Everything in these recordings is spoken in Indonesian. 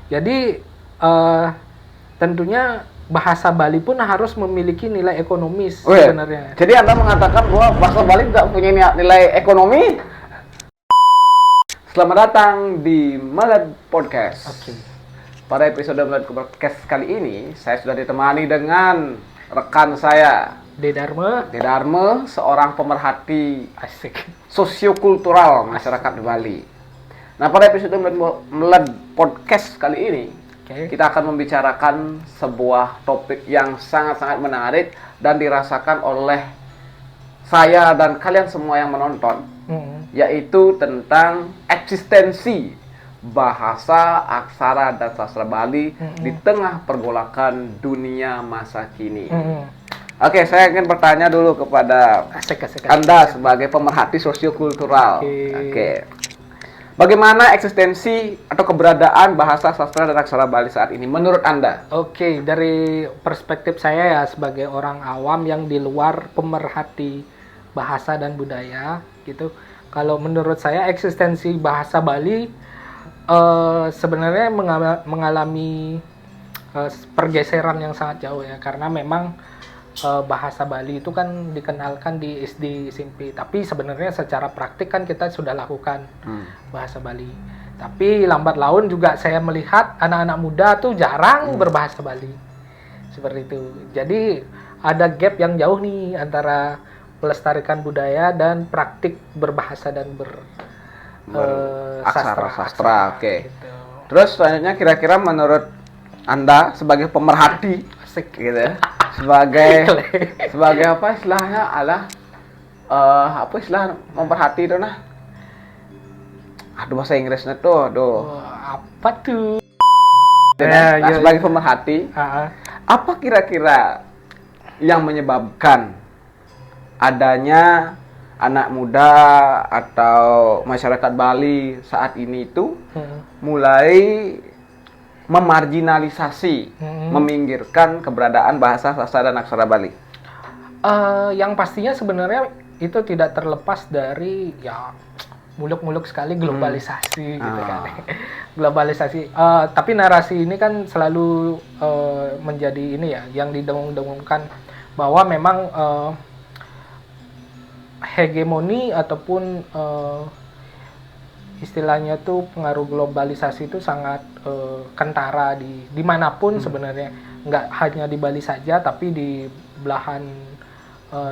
Jadi tentunya bahasa Bali pun harus memiliki nilai ekonomis sebenarnya. Jadi Anda mengatakan bahwa bahasa Bali tidak punya nilai ekonomi? Selamat datang di Meled Podcast. Oke. Pada episode Meled Podcast kali ini, saya sudah ditemani dengan rekan saya, Dedarme, seorang pemerhati sosiokultural masyarakat di Bali. Nah, pada episode Meled Podcast kali ini, kita akan membicarakan sebuah topik yang sangat-sangat menarik dan dirasakan oleh saya dan kalian semua yang menonton, yaitu tentang eksistensi bahasa, aksara, dan sastra Bali di tengah pergolakan dunia masa kini. Oke, saya ingin bertanya dulu kepada Anda sebagai pemerhati sosiokultural. Oke. Bagaimana eksistensi atau keberadaan bahasa, sastra, dan aksara Bali saat ini menurut Anda? Oke, dari perspektif saya ya sebagai orang awam yang di luar pemerhati bahasa dan budaya gitu. Kalau menurut saya eksistensi bahasa Bali sebenarnya mengalami pergeseran yang sangat jauh ya, karena memang bahasa Bali itu kan dikenalkan di SD, SMP, tapi sebenarnya secara praktik kan kita sudah lakukan bahasa Bali. Tapi lambat laun juga saya melihat anak-anak muda tuh jarang berbahasa Bali. Seperti itu. Jadi ada gap yang jauh nih antara melestarikan budaya dan praktik berbahasa dan sastra. Oke. Gitu. Terus selanjutnya kira-kira menurut Anda sebagai pemerhati gitu ya, sebagai apa istilahnya apa istilah memperhati itu nah, bahasa Inggrisnya tuh apa tuh sebagai pemerhati, apa kira-kira yang menyebabkan adanya anak muda atau masyarakat Bali saat ini itu mulai memarginalisasi, meminggirkan keberadaan bahasa, sastra, dan aksara Bali? Yang pastinya sebenarnya itu tidak terlepas dari ya muluk-muluk sekali globalisasi gitu kan. Globalisasi. Tapi narasi ini kan selalu menjadi ini ya yang didengung-dengungkan bahwa memang hegemoni ataupun istilahnya tuh pengaruh globalisasi itu sangat kentara di dimanapun sebenarnya, nggak hanya di Bali saja tapi di belahan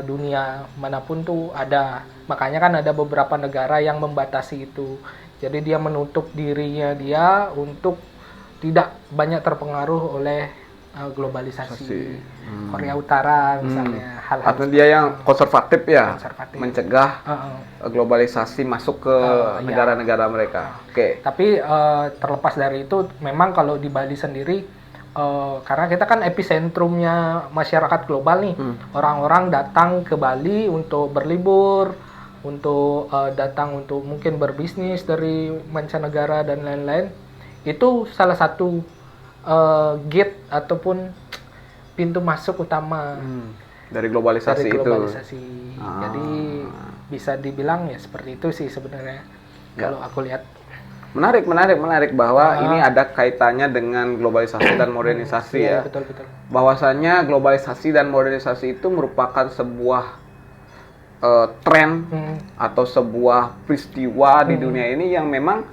dunia manapun tuh ada. Makanya kan ada beberapa negara yang membatasi itu, jadi dia menutup dirinya dia untuk tidak banyak terpengaruh oleh globalisasi. Korea Utara misalnya, hal-hal atau dia yang konservatif ya, mencegah globalisasi masuk ke negara-negara mereka. Oke. Tapi terlepas dari itu, memang kalau di Bali sendiri, karena kita kan epicentrumnya masyarakat global nih, orang-orang datang ke Bali untuk berlibur, untuk datang untuk mungkin berbisnis dari mancanegara dan lain-lain. Itu salah satu gate ataupun pintu masuk utama dari globalisasi itu. Jadi bisa dibilang ya seperti itu sih sebenarnya kalau aku lihat. Menarik bahwa ini ada kaitannya dengan globalisasi dan modernisasi ya. Betul. Bahwasanya globalisasi dan modernisasi itu merupakan sebuah tren atau sebuah peristiwa di dunia ini yang memang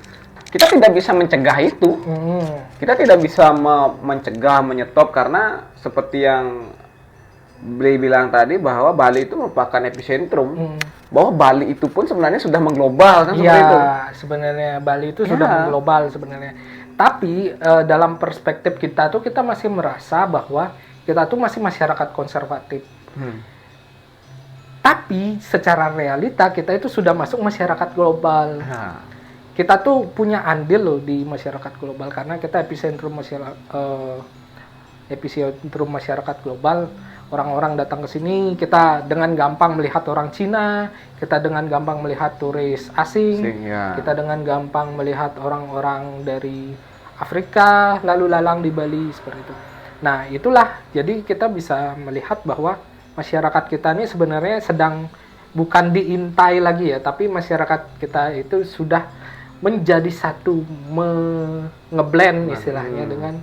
kita tidak bisa mencegah itu. Kita tidak bisa mencegah, menyetop, karena seperti yang Bli bilang tadi bahwa Bali itu merupakan epicentrum. Bahwa Bali itu pun sebenarnya sudah mengglobal kan, seperti itu. Sebenarnya Bali itu sudah mengglobal sebenarnya. Tapi dalam perspektif kita tuh kita masih merasa bahwa kita tuh masih masyarakat konservatif. Tapi secara realita kita itu sudah masuk masyarakat global. Kita tuh punya andil loh di masyarakat global karena kita epicentrum masyarakat global. Orang-orang datang ke sini, kita dengan gampang melihat orang Cina, kita dengan gampang melihat turis asing, kita dengan gampang melihat orang-orang dari Afrika lalu lalang di Bali seperti itu. Nah, itulah jadi kita bisa melihat bahwa masyarakat kita ini sebenarnya sedang bukan diintai lagi ya, tapi masyarakat kita itu sudah menjadi satu, ngeblend istilahnya dengan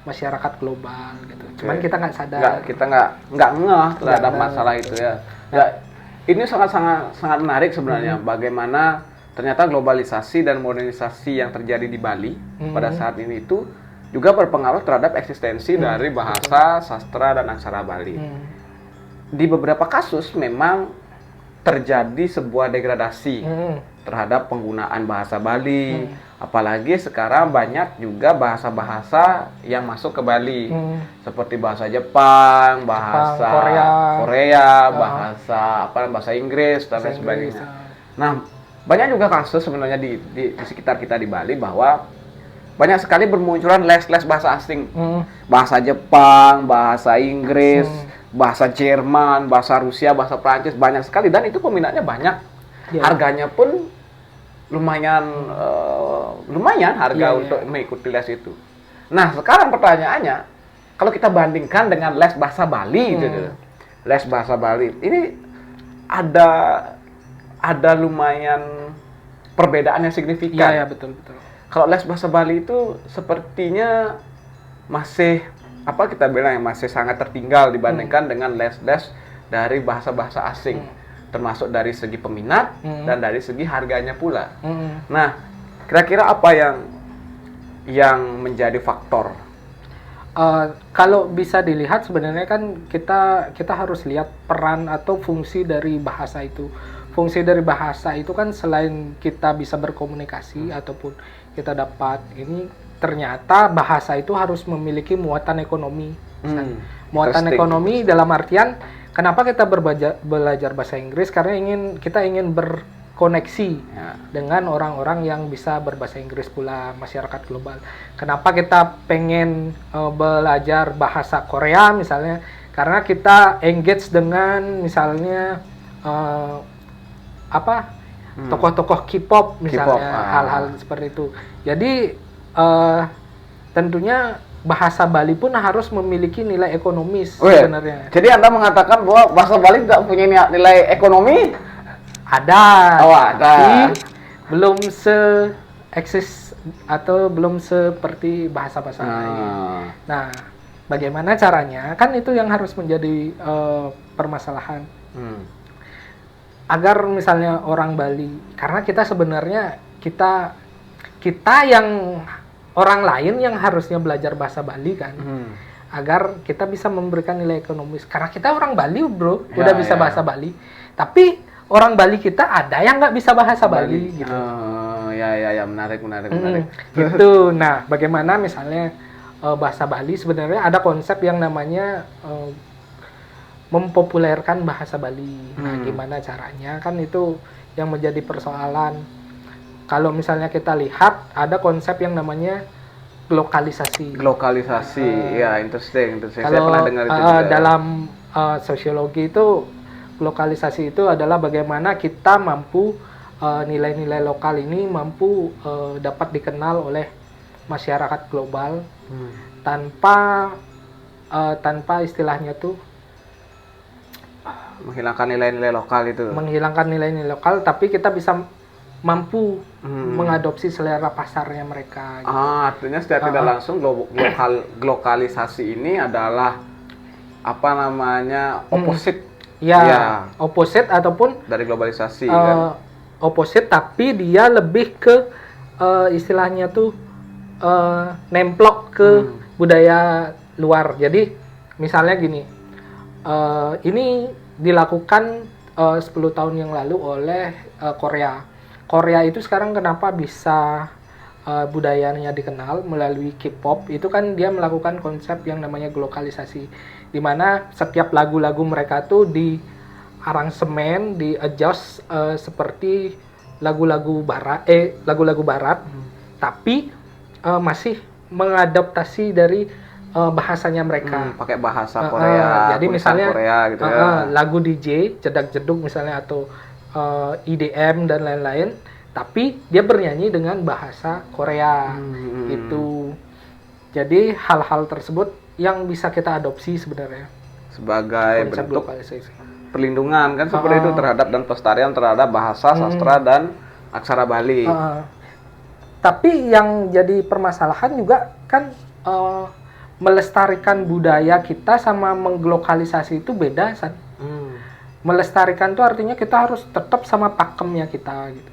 masyarakat global gitu. Cuman kita nggak sadar. Kita nggak ngeh terhadap masalah itu ya. Ya, ini sangat menarik sebenarnya bagaimana ternyata globalisasi dan modernisasi yang terjadi di Bali pada saat ini itu juga berpengaruh terhadap eksistensi dari bahasa, sastra dan aksara Bali. Di beberapa kasus memang terjadi sebuah degradasi terhadap penggunaan bahasa Bali. Apalagi sekarang banyak juga bahasa-bahasa yang masuk ke Bali. Seperti bahasa Jepang, bahasa Korea, bahasa Inggris dan lain sebagainya. Nah, banyak juga kasus sebenarnya di sekitar kita di Bali bahwa banyak sekali bermunculan les-les bahasa asing. Bahasa Jepang, bahasa Inggris, bahasa Jerman, bahasa Rusia, bahasa Prancis, banyak sekali dan itu peminatnya banyak. Harganya pun lumayan harga untuk mengikuti les itu. Nah, sekarang pertanyaannya, kalau kita bandingkan dengan les bahasa Bali les bahasa Bali, ini ada lumayan perbedaan yang signifikan. Iya, betul. Kalau les bahasa Bali itu sepertinya masih kita bilang masih sangat tertinggal dibandingkan dengan les-les dari bahasa-bahasa asing. Termasuk dari segi peminat dan dari segi harganya pula. Nah, kira-kira apa yang menjadi faktor? Kalau bisa dilihat sebenarnya kan kita harus lihat peran atau fungsi dari bahasa itu. Fungsi dari bahasa itu kan selain kita bisa berkomunikasi ataupun kita dapat ini, ternyata bahasa itu harus memiliki muatan ekonomi. Muatan ekonomi dalam artian kenapa kita belajar bahasa Inggris, karena kita ingin berkoneksi dengan orang-orang yang bisa berbahasa Inggris pula, masyarakat global. Kenapa kita pengen belajar bahasa Korea misalnya, karena kita engage dengan misalnya tokoh-tokoh K-pop misalnya, hal-hal seperti itu. Jadi tentunya bahasa Bali pun harus memiliki nilai ekonomis sebenarnya. Jadi Anda mengatakan bahwa bahasa Bali tidak punya nilai ekonomi? Ada. Ada. Tapi belum se-eksis atau belum seperti bahasa-bahasa lain. Nah, bagaimana caranya? Kan itu yang harus menjadi permasalahan. Agar misalnya orang Bali, karena kita sebenarnya kita yang orang lain yang harusnya belajar bahasa Bali kan, agar kita bisa memberikan nilai ekonomis. Karena kita orang Bali, bro, udah bisa bahasa Bali. Tapi orang Bali kita ada yang nggak bisa bahasa Bali gitu. Menarik. Gitu. Nah, bagaimana misalnya bahasa Bali sebenarnya ada konsep yang namanya mempopulerkan bahasa Bali. Nah, gimana caranya? Kan itu yang menjadi persoalan. Kalau misalnya kita lihat, ada konsep yang namanya glokalisasi. Ya, interesting. Saya Kalau pernah dengar itu juga. Dalam sosiologi itu, glokalisasi itu adalah bagaimana kita mampu nilai-nilai lokal ini mampu dapat dikenal oleh masyarakat global tanpa istilahnya tuh menghilangkan nilai-nilai lokal itu. Menghilangkan nilai-nilai lokal, tapi kita bisa mampu mengadopsi selera pasarnya mereka. Gitu. Artinya secara tidak langsung glokalisasi ini adalah opposite. Opposite ataupun dari globalisasi kan. Opposite, tapi dia lebih ke istilahnya tuh nemplok ke budaya luar. Jadi misalnya gini, ini dilakukan 10 tahun yang lalu oleh Korea. Korea itu sekarang kenapa bisa budayanya dikenal melalui K-pop, itu kan dia melakukan konsep yang namanya glokalisasi, di mana setiap lagu-lagu mereka tuh di aransemen, di adjust seperti lagu-lagu barat, tapi masih mengadaptasi dari bahasanya mereka. Pakai bahasa Korea. Jadi misalnya Korea, gitu lagu DJ jedak-jeduk misalnya, atau EDM dan lain-lain, tapi dia bernyanyi dengan bahasa Korea gitu. Jadi hal-hal tersebut yang bisa kita adopsi sebenarnya sebagai bentuk perlindungan kan seperti itu terhadap dan pelestarian terhadap bahasa, sastra dan aksara Bali. Tapi yang jadi permasalahan juga kan melestarikan budaya kita sama mengglokalisasi itu beda, San. Melestarikan itu artinya kita harus tetap sama pakemnya kita gitu.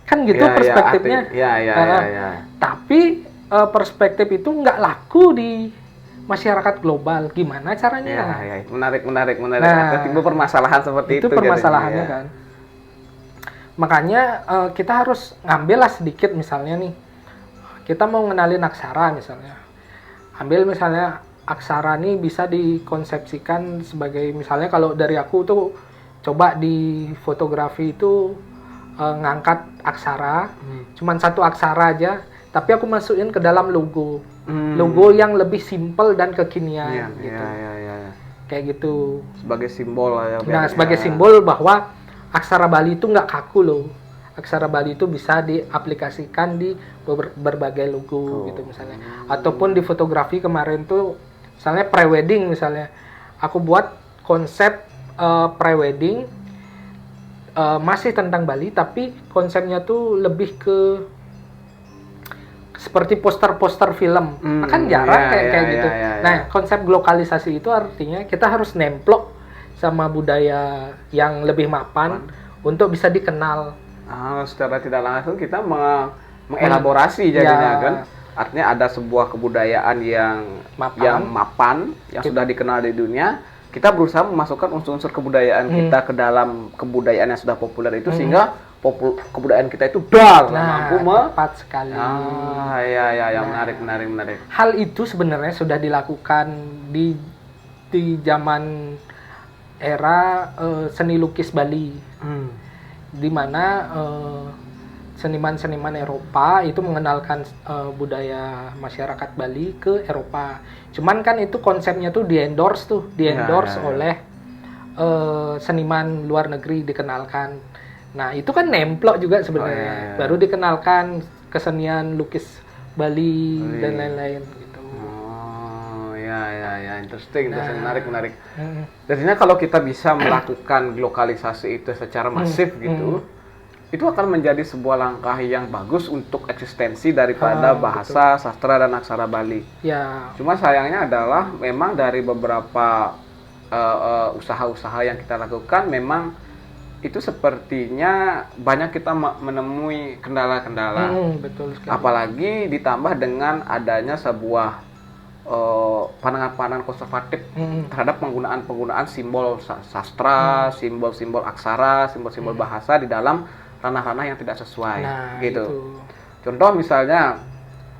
Kan gitu perspektifnya. Tapi perspektif itu nggak laku di masyarakat global. Gimana caranya? Menarik. Ada timbul permasalahan seperti itu. Itu permasalahannya kan. Makanya kita harus ngambil lah sedikit, misalnya nih, kita mau ngenalin aksara misalnya. Ambil misalnya aksara nih bisa dikonsepsikan sebagai, misalnya kalau dari aku tuh coba di fotografi itu ngangkat aksara, cuman satu aksara aja, tapi aku masukin ke dalam logo. Logo yang lebih simpel dan kekinian gitu. Kayak gitu. Sebagai simbol lah ya. Nah, sebagai simbol bahwa aksara Bali itu nggak kaku loh. Aksara Bali itu bisa diaplikasikan di berbagai logo gitu misalnya. Ataupun di fotografi kemarin tuh, misalnya pre-wedding misalnya. Aku buat konsep pre-wedding masih tentang Bali, tapi konsepnya tuh lebih ke seperti poster-poster film. Kan jarang kayak gitu. Nah, konsep glokalisasi itu artinya kita harus nemplok sama budaya yang lebih mapan untuk bisa dikenal. Secara tidak langsung kita mengelaborasi jadinya kan. Artinya ada sebuah kebudayaan yang mapan, yang sudah dikenal di dunia. Kita berusaha memasukkan unsur-unsur kebudayaan kita ke dalam kebudayaan yang sudah populer itu, sehingga kebudayaan kita itu mampu tepat sekali. Menarik. Hal itu sebenarnya sudah dilakukan di zaman era seni lukis Bali, di mana seniman-seniman Eropa itu mengenalkan budaya masyarakat Bali ke Eropa. Cuman kan itu konsepnya tuh di-endorse oleh seniman luar negeri, dikenalkan. Nah, itu kan nemplok juga sebenarnya. Baru dikenalkan kesenian lukis Bali dan lain-lain gitu. Interesting, menarik. Jadinya kalau kita bisa melakukan glokalisasi itu secara masif gitu, itu akan menjadi sebuah langkah yang bagus untuk eksistensi daripada bahasa, sastra, dan aksara Bali. Cuma sayangnya adalah memang dari beberapa usaha-usaha yang kita lakukan, memang itu sepertinya banyak kita menemui kendala-kendala. Betul sekali. Apalagi ditambah dengan adanya sebuah pandangan-pandangan konservatif terhadap penggunaan simbol sastra, simbol-simbol aksara, simbol-simbol bahasa di dalam ranah-ranah yang tidak sesuai, gitu. Itu. Contoh misalnya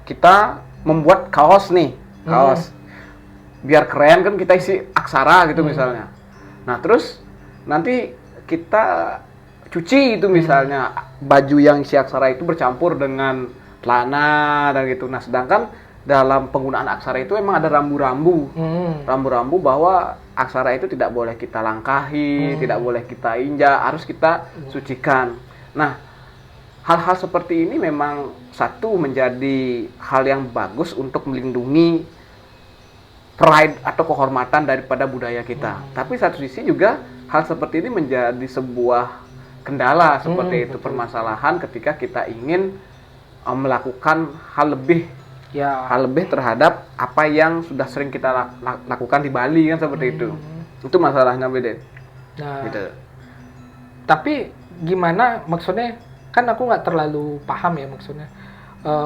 kita membuat kaos nih, biar keren kan kita isi aksara gitu misalnya. Nah terus nanti kita cuci itu misalnya baju yang isi aksara itu bercampur dengan celana dan gitu. Nah sedangkan dalam penggunaan aksara itu memang ada rambu-rambu bahwa aksara itu tidak boleh kita langkahi, tidak boleh kita injak, harus kita sucikan. Nah, hal-hal seperti ini memang satu menjadi hal yang bagus untuk melindungi pride atau kehormatan daripada budaya kita. Tapi satu sisi juga hal seperti ini menjadi sebuah kendala seperti itu, permasalahan ketika kita ingin melakukan hal lebih terhadap apa yang sudah sering kita lakukan di Bali kan seperti itu. Itu masalahnya beda. Nah, gitu. Tapi gimana maksudnya? Kan aku nggak terlalu paham ya maksudnya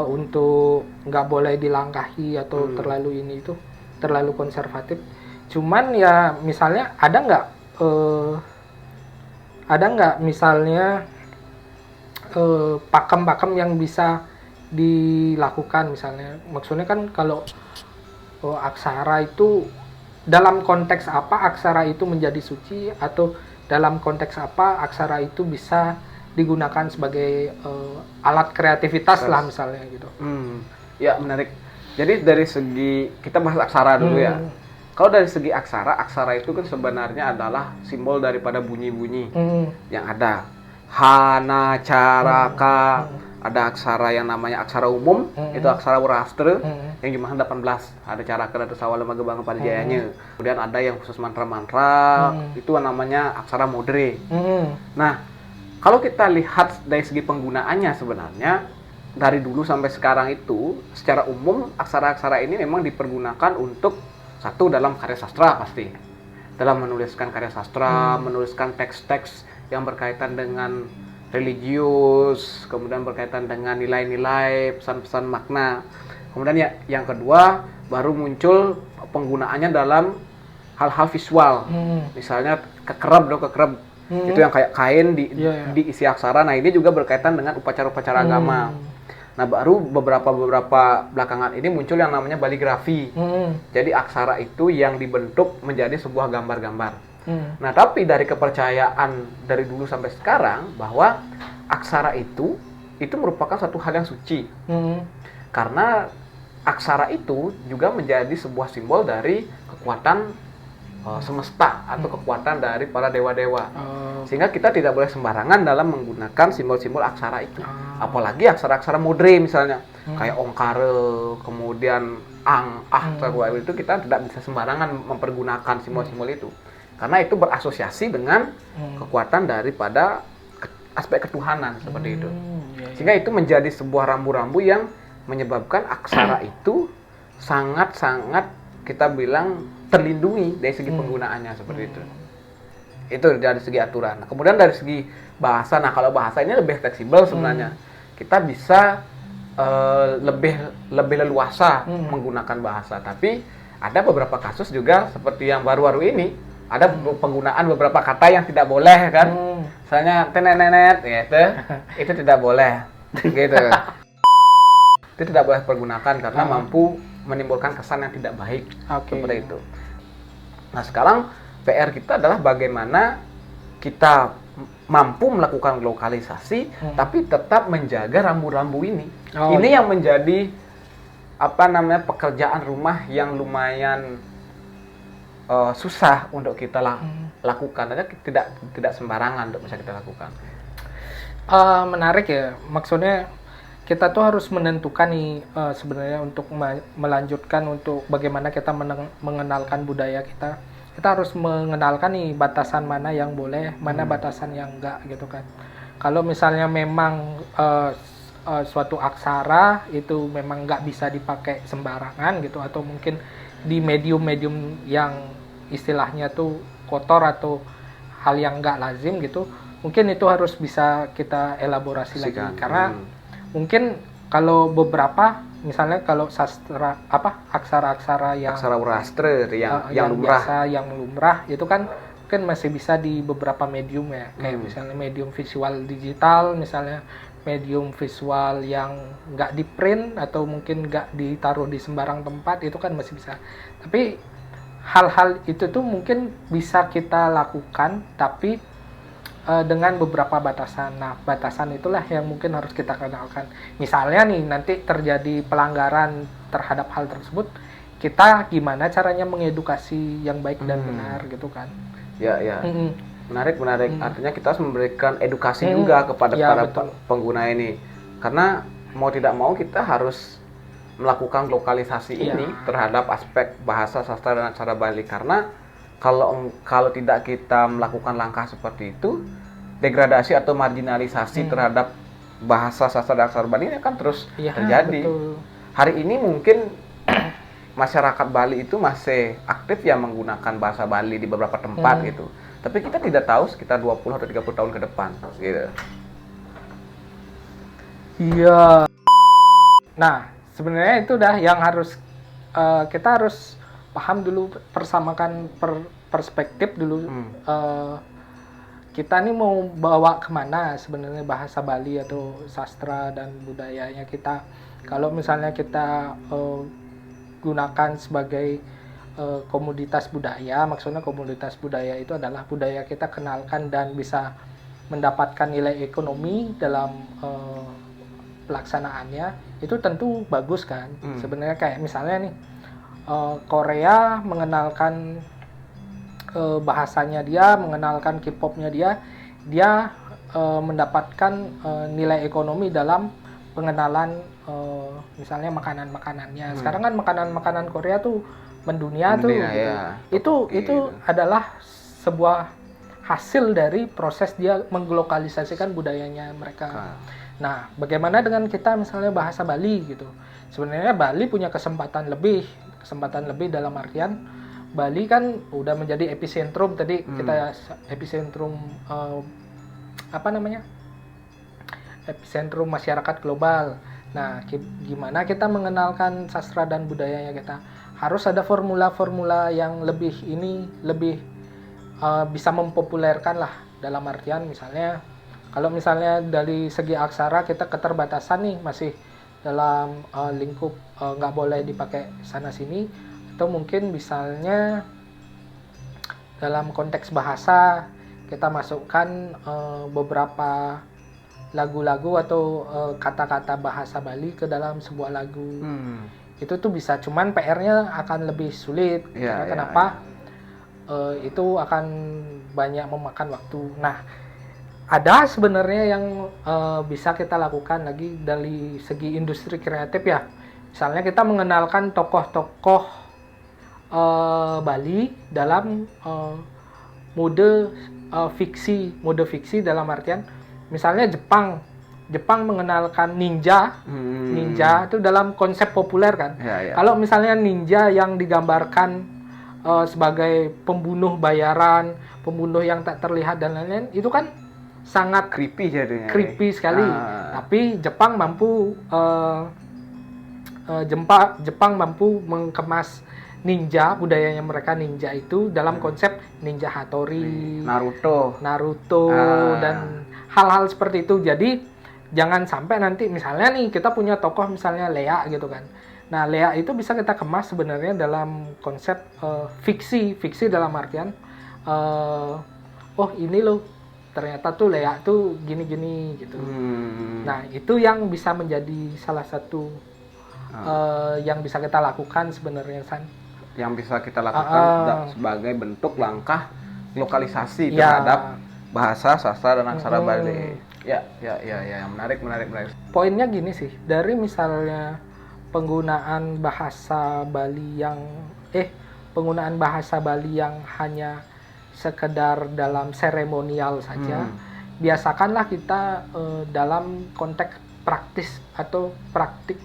untuk nggak boleh dilangkahi atau terlalu konservatif. Cuman ya misalnya ada nggak misalnya pakem-pakem yang bisa dilakukan misalnya, maksudnya kan kalau aksara itu dalam konteks apa aksara itu menjadi suci, atau dalam konteks apa aksara itu bisa digunakan sebagai alat kreativitas lah misalnya gitu. Ya menarik. Jadi dari segi kita bahas aksara dulu ya. Kalau dari segi aksara itu kan sebenarnya adalah simbol daripada bunyi-bunyi yang ada. Hana, caraka, ada aksara yang namanya aksara umum, itu aksara Warastra yang jumlahnya 18. Ada caraka, ada sawala, magebang, pada jayanya. Kemudian ada yang khusus mantra-mantra, itu namanya aksara modre. Nah, kalau kita lihat dari segi penggunaannya sebenarnya, dari dulu sampai sekarang itu secara umum aksara-aksara ini memang dipergunakan untuk satu dalam karya sastra pasti. Dalam menuliskan karya sastra, menuliskan teks-teks yang berkaitan dengan religius, kemudian berkaitan dengan nilai-nilai, pesan-pesan makna. Kemudian ya, yang kedua baru muncul penggunaannya dalam hal-hal visual. Misalnya kekerab. Itu yang kayak kain diisi aksara. Nah, ini juga berkaitan dengan upacara-upacara agama. Nah, baru beberapa belakangan ini muncul yang namanya baligrafi. Jadi aksara itu yang dibentuk menjadi sebuah gambar-gambar. Nah, tapi dari kepercayaan dari dulu sampai sekarang bahwa aksara itu merupakan satu hal yang suci. Karena aksara itu juga menjadi sebuah simbol dari kekuatan semesta atau kekuatan dari para dewa-dewa. Sehingga kita tidak boleh sembarangan dalam menggunakan simbol-simbol aksara itu. Apalagi aksara-aksara modre misalnya, kayak ongkare, kemudian itu kita tidak bisa sembarangan mempergunakan simbol-simbol itu. Karena itu berasosiasi dengan kekuatan daripada aspek ketuhanan seperti itu. Sehingga itu menjadi sebuah rambu-rambu yang menyebabkan aksara itu sangat-sangat kita bilang terlindungi dari segi penggunaannya seperti itu. Itu dari segi aturan. Nah, kemudian dari segi bahasa, nah kalau bahasa ini lebih fleksibel sebenarnya. Kita bisa lebih leluasa menggunakan bahasa. Tapi ada beberapa kasus juga seperti yang baru-baru ini, ada penggunaan beberapa kata yang tidak boleh kan. Misalnya tenenenet gitu. Itu tidak boleh. Gitu. Itu tidak boleh pergunakan karena mampu menimbulkan kesan yang tidak baik. Seperti itu. Nah, sekarang PR kita adalah bagaimana kita mampu melakukan lokalisasi tapi tetap menjaga rambu-rambu ini. Ini yang menjadi pekerjaan rumah yang lumayan susah untuk kita lakukan. Tidak sembarangan untuk bisa kita lakukan. Menarik ya, maksudnya kita tuh harus menentukan nih sebenarnya untuk melanjutkan untuk bagaimana kita mengenalkan budaya kita. Kita harus mengenalkan nih batasan mana yang boleh, mana batasan yang enggak gitu kan. Kalau misalnya memang suatu aksara itu memang nggak bisa dipakai sembarangan gitu, atau mungkin di medium-medium yang istilahnya tuh kotor atau hal yang nggak lazim gitu, mungkin itu harus bisa kita elaborasi lagi. Karena mungkin kalau beberapa, misalnya kalau sastra aksara-aksara yang aksara urastra yang lumrah, biasa, yang lumrah itu kan masih bisa di beberapa medium ya, kayak misalnya medium visual digital, misalnya medium visual yang nggak di print atau mungkin nggak ditaruh di sembarang tempat, itu kan masih bisa. Tapi hal-hal itu tuh mungkin bisa kita lakukan, tapi dengan beberapa batasan. Nah, batasan itulah yang mungkin harus kita kenalkan. Misalnya nih, nanti terjadi pelanggaran terhadap hal tersebut, kita gimana caranya mengedukasi yang baik dan benar gitu kan. Ya. Menarik. Artinya kita harus memberikan edukasi juga kepada para pengguna ini. Karena mau tidak mau kita harus melakukan lokalisasi ini terhadap aspek bahasa, sastra, dan aksara Bali. Karena kalau tidak kita melakukan langkah seperti itu, degradasi atau marginalisasi terhadap bahasa, sastra, dan aksara Bali ini akan terus terjadi. Betul. Hari ini mungkin masyarakat Bali itu masih aktif ya menggunakan bahasa Bali di beberapa tempat gitu. Tapi kita tidak tahu sekitar 20 atau 30 tahun ke depan gitu. Iya. Nah, sebenarnya itu dah yang harus kita harus paham dulu, persamakan perspektif dulu. Kita nih mau bawa kemana sebenarnya bahasa Bali atau sastra dan budayanya kita. Kalau misalnya kita gunakan sebagai komoditas budaya, maksudnya komoditas budaya itu adalah budaya kita kenalkan dan bisa mendapatkan nilai ekonomi dalam pelaksanaannya, itu tentu bagus kan. Sebenarnya kayak misalnya nih, Korea mengenalkan bahasanya dia, mengenalkan K-popnya dia mendapatkan nilai ekonomi dalam pengenalan misalnya makanan-makanannya. Sekarang kan makanan-makanan Korea tuh mendunia tuh gitu. Itu adalah sebuah hasil dari proses dia mengglobalisasikan budayanya mereka. Nah, bagaimana dengan kita misalnya bahasa Bali gitu? Sebenarnya Bali punya kesempatan lebih dalam artian Bali kan udah menjadi epicentrum tadi kita epicentrum apa namanya? Epicentrum masyarakat global. Nah, gimana kita mengenalkan sastra dan budayanya kita? Harus ada formula-formula yang lebih bisa mempopulerkan lah dalam artian misalnya kalau misalnya dari segi aksara kita keterbatasan nih masih dalam lingkup nggak boleh dipakai sana sini atau mungkin misalnya dalam konteks bahasa kita masukkan beberapa lagu-lagu atau kata-kata bahasa Bali ke dalam sebuah lagu. Itu tuh bisa, cuman PR-nya akan lebih sulit. Karena kenapa? Itu akan banyak memakan waktu. Nah, ada sebenarnya yang bisa kita lakukan lagi dari segi industri kreatif ya. Misalnya kita mengenalkan tokoh-tokoh Bali dalam mode fiksi dalam artian misalnya Jepang mengenalkan ninja itu dalam konsep populer kan. Kalau misalnya ninja yang digambarkan sebagai pembunuh bayaran, pembunuh yang tak terlihat dan lain-lain, itu kan sangat creepy jadinya. Creepy sekali. Tapi Jepang mampu mengemas ninja, budayanya mereka ninja itu dalam konsep ninja Hattori, Naruto dan hal-hal seperti itu. Jadi jangan sampai nanti misalnya nih kita punya tokoh misalnya Lea gitu kan. Nah, Lea itu bisa kita kemas sebenarnya dalam konsep fiksi dalam artian oh ini loh ternyata tuh Lea tuh gini-gini gitu. Nah, itu yang bisa menjadi salah satu yang bisa kita lakukan sebenarnya San. Yang bisa kita lakukan sebagai bentuk langkah lokalisasi terhadap bahasa, sastra dan aksara Bali. Ya, menarik. Poinnya gini sih, dari misalnya penggunaan bahasa Bali yang hanya sekedar dalam seremonial saja, biasakanlah kita dalam konteks praktis atau praktik.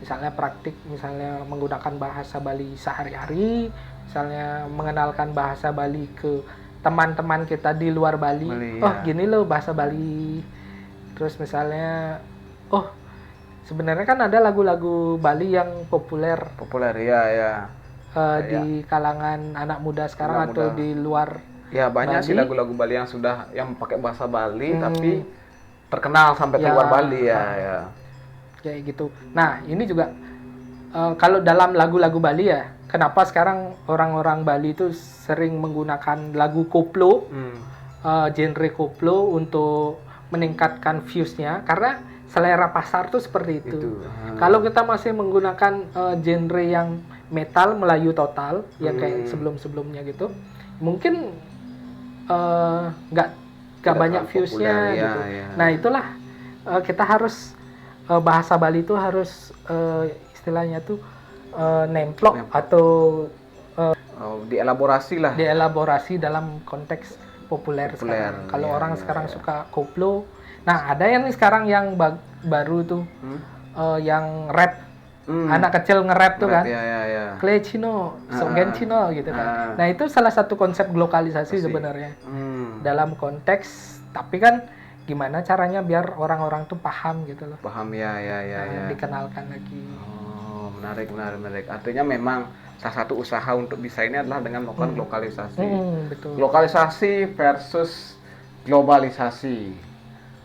Misalnya menggunakan bahasa Bali sehari-hari, misalnya mengenalkan bahasa Bali ke teman-teman kita di luar Bali. Gini loh bahasa Bali. Terus misalnya, sebenarnya kan ada lagu-lagu Bali yang populer di kalangan anak muda sekarang atau di luar. Ya, banyak sih lagu-lagu Bali yang pakai bahasa Bali tapi terkenal sampai keluar Bali ya. Kayak gitu. Nah, ini juga kalau dalam lagu-lagu Bali ya, kenapa sekarang orang-orang Bali itu sering menggunakan lagu koplo, genre koplo untuk meningkatkan views-nya, karena selera pasar tuh seperti itu. Kalau kita masih menggunakan genre yang metal Melayu total, yang kayak sebelum-sebelumnya gitu, mungkin nggak banyak views-nya gitu. Nah, itulah kita harus bahasa Bali itu harus istilahnya tuh nemplok atau dielaborasi dalam konteks populer. Sekarang. Kalau orang sekarang suka koplo, nah ada yang nih sekarang yang baru tuh yang rap, anak kecil nge-rap tuh kan, Clecino, Sogencino gitu kan. Nah itu salah satu konsep globalisasi sebenarnya dalam konteks, tapi kan gimana caranya biar orang-orang tuh paham gitu loh. Dikenalkan lagi. Menarik. Artinya memang salah satu usaha untuk bisa ini adalah dengan melakukan lokalisasi. Betul. Lokalisasi versus globalisasi.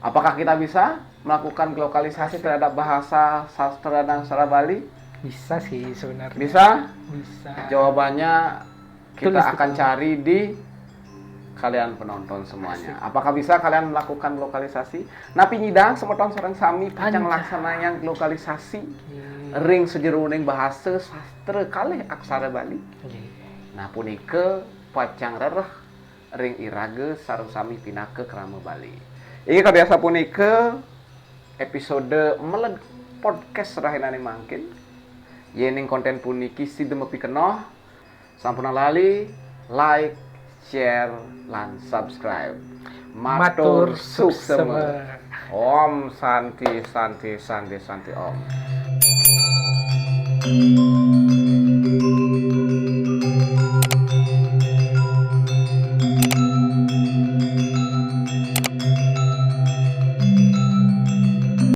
Apakah kita bisa melakukan lokalisasi terhadap bahasa, sastra dan aksara Bali? Bisa sih sebenarnya. Bisa? Bisa. Jawabannya kita akan cari di kalian penonton semuanya. Apakah bisa kalian melakukan lokalisasi? Napi nyidang semoton sareng sami pacang laksana yang lokalisasi ring sejeruning bahasa sastra kalih aksara Bali. Nah punike pacang rereh ring irage sareng sami pinake krama Bali. Ini kabiasa punike episode meled podcast rahinane mangkin. Yening konten puniki sidemepi kenoh sampun lali like, share, lan subscribe. Matur suksema. Om Santi Santi Santi Santi Om.